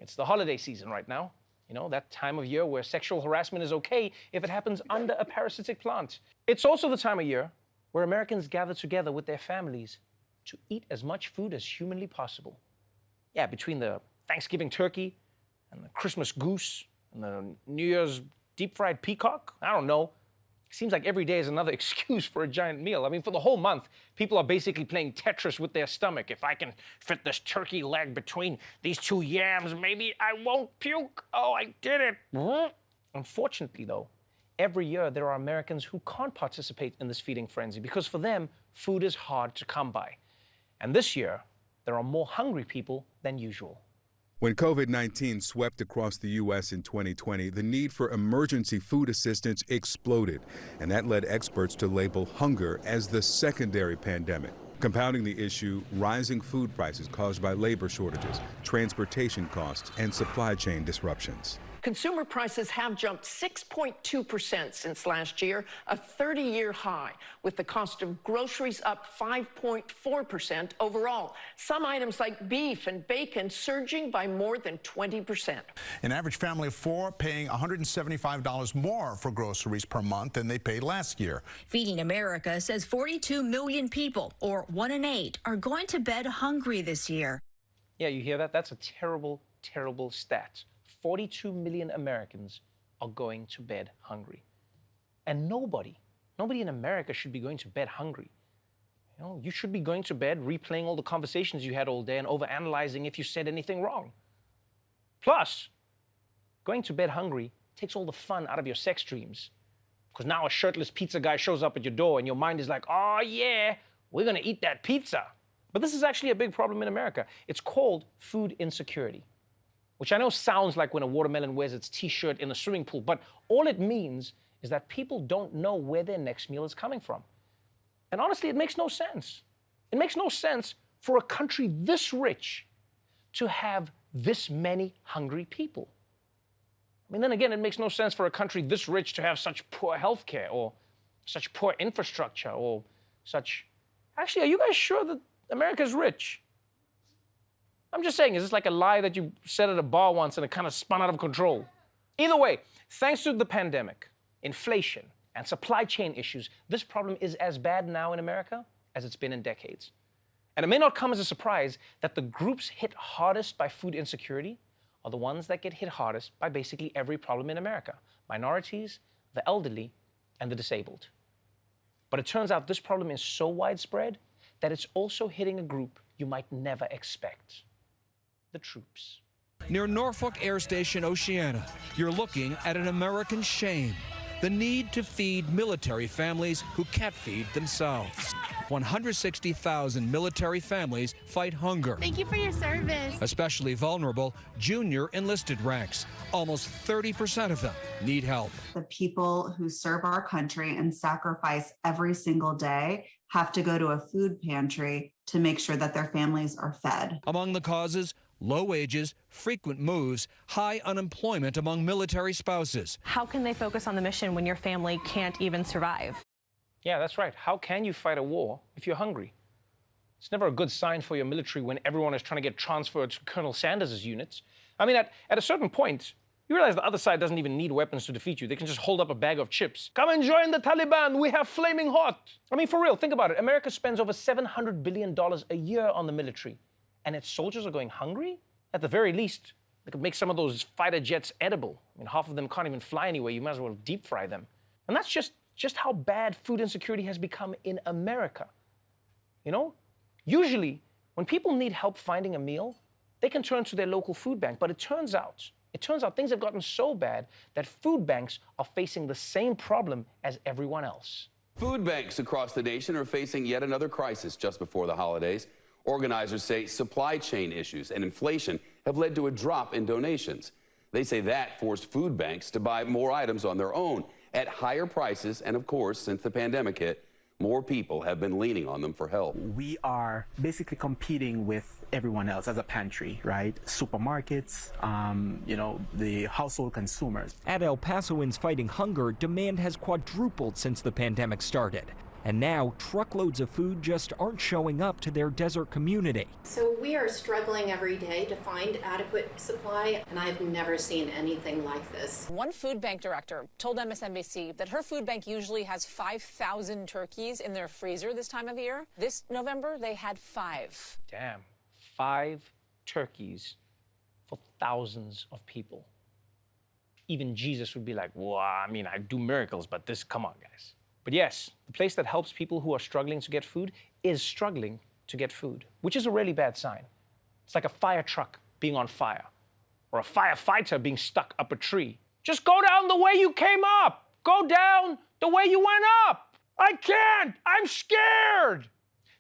It's the holiday season right now. You know, that time of year where sexual harassment is okay if it happens under a parasitic plant. It's also the time of year where Americans gather together with their families to eat as much food as humanly possible. Yeah, between the Thanksgiving turkey and the Christmas goose and the New Year's deep-fried peacock, I don't know. Seems like every day is another excuse for a giant meal. I mean, for the whole month, people are basically playing Tetris with their stomach. If I can fit this turkey leg between these two yams, maybe I won't puke. Oh, I did it. Unfortunately, though, every year there are Americans who can't participate in this feeding frenzy because for them, food is hard to come by. And this year, there are more hungry people than usual. When COVID-19 swept across the U.S. in 2020, the need for emergency food assistance exploded, and that led experts to label hunger as the secondary pandemic. Compounding the issue, rising food prices caused by labor shortages, transportation costs, and supply chain disruptions. Consumer prices have jumped 6.2% since last year, a 30-year high, with the cost of groceries up 5.4% overall. Some items like beef and bacon surging by more than 20%. An average family of four paying $175 more for groceries per month than they paid last year. Feeding America says 42 million people, or 1 in 8, are going to bed hungry this year. Yeah, you hear that? That's a terrible, terrible stat. 42 million Americans are going to bed hungry. And nobody in America should be going to bed hungry. You know, you should be going to bed replaying all the conversations you had all day and overanalyzing if you said anything wrong. Plus, going to bed hungry takes all the fun out of your sex dreams. Because now a shirtless pizza guy shows up at your door and your mind is like, oh yeah, we're gonna eat that pizza. But this is actually a big problem in America. It's called food insecurity, which I know sounds like when a watermelon wears its t-shirt in a swimming pool, but all it means is that people don't know where their next meal is coming from. And honestly, it makes no sense. It makes no sense for a country this rich to have this many hungry people. I mean, then again, it makes no sense for a country this rich to have such poor healthcare or such poor infrastructure or such... Actually, are you guys sure that America's rich? I'm just saying, is this like a lie that you said at a bar once and it kind of spun out of control? Either way, thanks to the pandemic, inflation, and supply chain issues, this problem is as bad now in America as it's been in decades. And it may not come as a surprise that the groups hit hardest by food insecurity are the ones that get hit hardest by basically every problem in America: minorities, the elderly, and the disabled. But it turns out this problem is so widespread that it's also hitting a group you might never expect: the troops. Near Norfolk Air Station, Oceana, you're looking at an American shame: the need to feed military families who can't feed themselves. 160,000 military families fight hunger. Thank you for your service. Especially vulnerable junior enlisted ranks. Almost 30% of them need help. The people who serve our country and sacrifice every single day have to go to a food pantry to make sure that their families are fed. Among the causes, low wages, frequent moves, high unemployment among military spouses. How can they focus on the mission when your family can't even survive? Yeah, that's right. How can you fight a war if you're hungry? It's never a good sign for your military when everyone is trying to get transferred to Colonel Sanders' units. I mean, at a certain point, you realize the other side doesn't even need weapons to defeat you. They can just hold up a bag of chips. Come and join the Taliban. We have flaming hot. I mean, for real, think about it. America spends over $700 billion a year on the military, and its soldiers are going hungry? At the very least, they could make some of those fighter jets edible. I mean, half of them can't even fly anyway. You might as well deep fry them. And that's just how bad food insecurity has become in America. You know, usually when people need help finding a meal, they can turn to their local food bank. But it turns out things have gotten so bad that food banks are facing the same problem as everyone else. Food banks across the nation are facing yet another crisis just before the holidays. Organizers say supply chain issues and inflation have led to a drop in donations. They say that forced food banks to buy more items on their own at higher prices, and of course, since the pandemic hit, more people have been leaning on them for help. We are basically competing with everyone else as a pantry, right? Supermarkets, the household consumers. At El Pasoans Fighting Hunger, demand has quadrupled since the pandemic started. And now truckloads of food just aren't showing up to their desert community. So we are struggling every day to find adequate supply, and I've never seen anything like this. One food bank director told MSNBC that her food bank usually has 5,000 turkeys in their freezer this time of year. This November, they had 5. Damn, 5 turkeys for thousands of people. Even Jesus would be like, well, I mean, I do miracles, but this, come on, guys. But yes, the place that helps people who are struggling to get food is struggling to get food, which is a really bad sign. It's like a fire truck being on fire, or a firefighter being stuck up a tree. Just go down the way you came up. Go down the way you went up. I can't, I'm scared.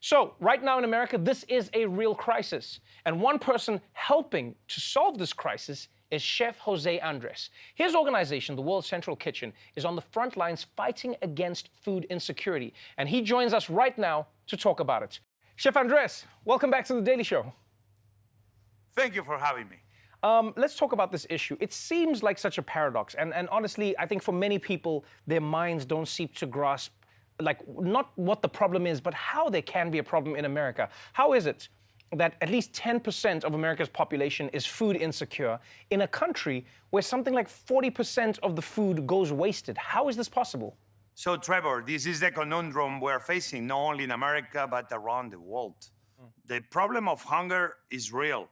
So right now in America, this is a real crisis. And one person helping to solve this crisis is Chef Jose Andres. His organization, the World Central Kitchen, is on the front lines fighting against food insecurity. And he joins us right now to talk about it. Chef Andres, welcome back to The Daily Show. Thank you for having me. Let's talk about this issue. It seems like such a paradox. And honestly, I think for many people, their minds don't seem to grasp, like, not what the problem is, but how there can be a problem in America. How is it that at least 10% of America's population is food insecure in a country where something like 40% of the food goes wasted? How is this possible? So, Trevor, this is the conundrum we're facing, not only in America, but around the world. The problem of hunger is real.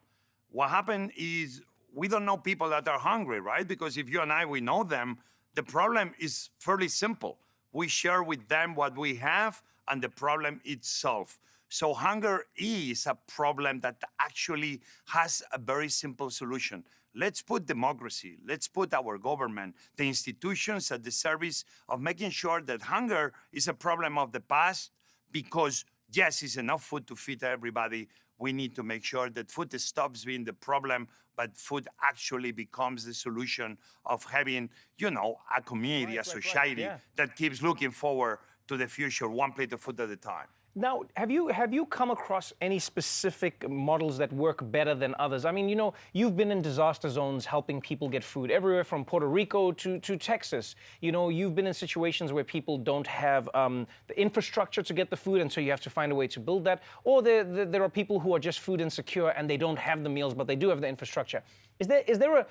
What happened is we don't know people that are hungry, right? Because if you and I, we know them, the problem is fairly simple. We share with them what we have, and the problem is solved. So hunger is a problem that actually has a very simple solution. Let's put democracy, let's put our government, the institutions at the service of making sure that hunger is a problem of the past, because yes, it's enough food to feed everybody. We need to make sure that food stops being the problem, but food actually becomes the solution of having, you know, a community, a society that keeps looking forward to the future, one plate of food at a time. Now, have you come across any specific models that work better than others? I mean, you know, you've been in disaster zones helping people get food everywhere from Puerto Rico to Texas. You know, you've been in situations where people don't have the infrastructure to get the food, and so you have to find a way to build that. Or there are people who are just food insecure and they don't have the meals, but they do have the infrastructure. Is there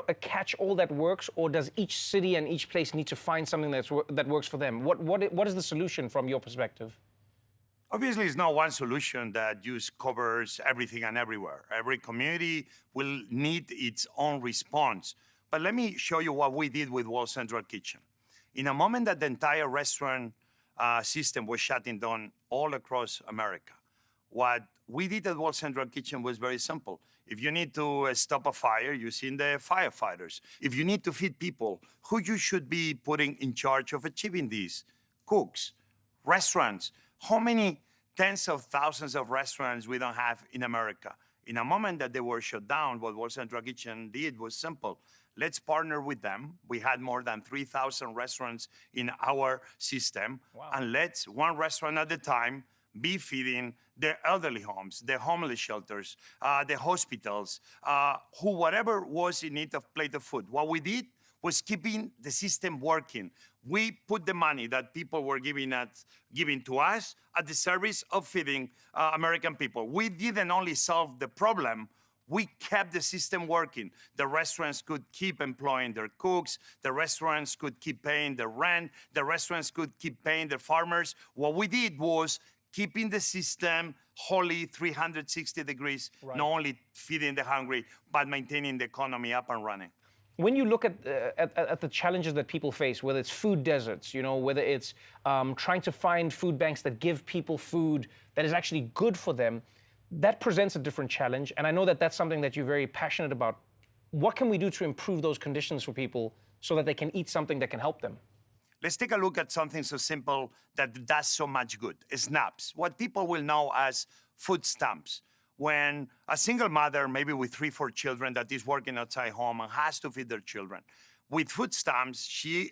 a catch-all that works, or does each city and each place need to find something that works for them? What is the solution from your perspective? Obviously, it's not one solution that just covers everything and everywhere. Every community will need its own response. But let me show you what we did with World Central Kitchen. In a moment that the entire restaurant system was shutting down all across America, what we did at World Central Kitchen was very simple. If you need to stop a fire, you send the firefighters. If you need to feed people, who you should be putting in charge of achieving this? Cooks, restaurants. How many tens of thousands of restaurants we don't have in America? In a moment that they were shut down, what World Central Kitchen did was simple. Let's partner with them. We had more than 3,000 restaurants in our system. Wow. And let's, one restaurant at a time, be feeding the elderly homes, the homeless shelters, the hospitals, whatever was in need of plate of food. What we did was keeping the system working. We put the money that people were giving to us at the service of feeding American people. We didn't only solve the problem, we kept the system working. The restaurants could keep employing their cooks, the restaurants could keep paying their rent, the restaurants could keep paying their farmers. What we did was keeping the system wholly 360 degrees, right. Not only feeding the hungry, but maintaining the economy up and running. When you look at the challenges that people face, whether it's food deserts, you know, whether it's trying to find food banks that give people food that is actually good for them, that presents a different challenge. And I know that that's something that you're very passionate about. What can we do to improve those conditions for people so that they can eat something that can help them? Let's take a look at something so simple that does so much good, SNAPs, what people will know as food stamps. When a single mother, maybe with 3, 4 children, that is working outside home and has to feed their children, with food stamps, she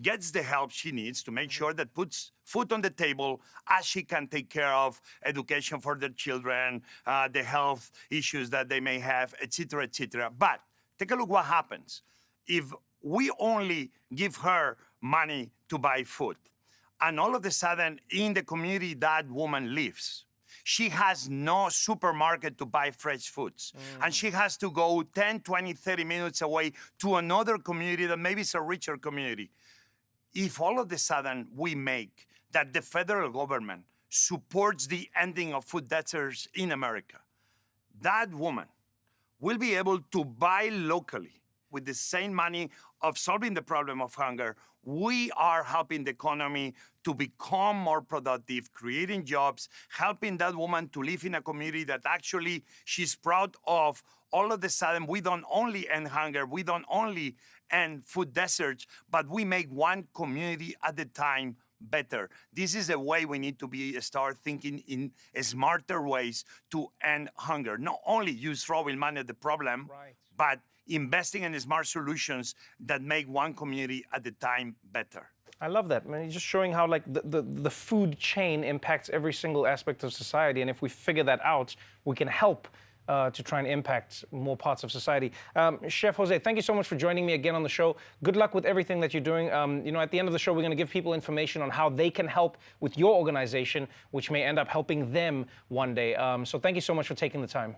gets the help she needs to make sure that puts food on the table as she can take care of education for their children, the health issues that they may have, et cetera, et cetera. But take a look what happens if we only give her money to buy food. And all of a sudden, in the community that woman lives, she has no supermarket to buy fresh foods. And she has to go 10, 20, 30 minutes away to another community that maybe is a richer community. If all of a sudden we make that the federal government supports the ending of food deserts in America, that woman will be able to buy locally with the same money of solving the problem of hunger. We are helping the economy to become more productive, creating jobs, helping that woman to live in a community that actually she's proud of. All of a sudden, we don't only end hunger, we don't only end food deserts, but we make one community at a time better. This is a way we need to start thinking in smarter ways to end hunger. Not only use throwing money at the problem, but investing in smart solutions that make one community at a time better. I love that. I mean, just showing how like the food chain impacts every single aspect of society, and if we figure that out, we can help to try and impact more parts of society. Chef Jose, thank you so much for joining me again on the show. Good luck with everything that you're doing. You know, at the end of the show, we're going to give people information on how they can help with your organization, which may end up helping them one day. So thank you so much for taking the time.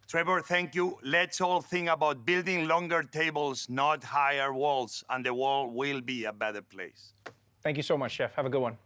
Trevor, thank you. Let's all think about building longer tables, not higher walls, and the world will be a better place. Thank you so much, Chef. Have a good one.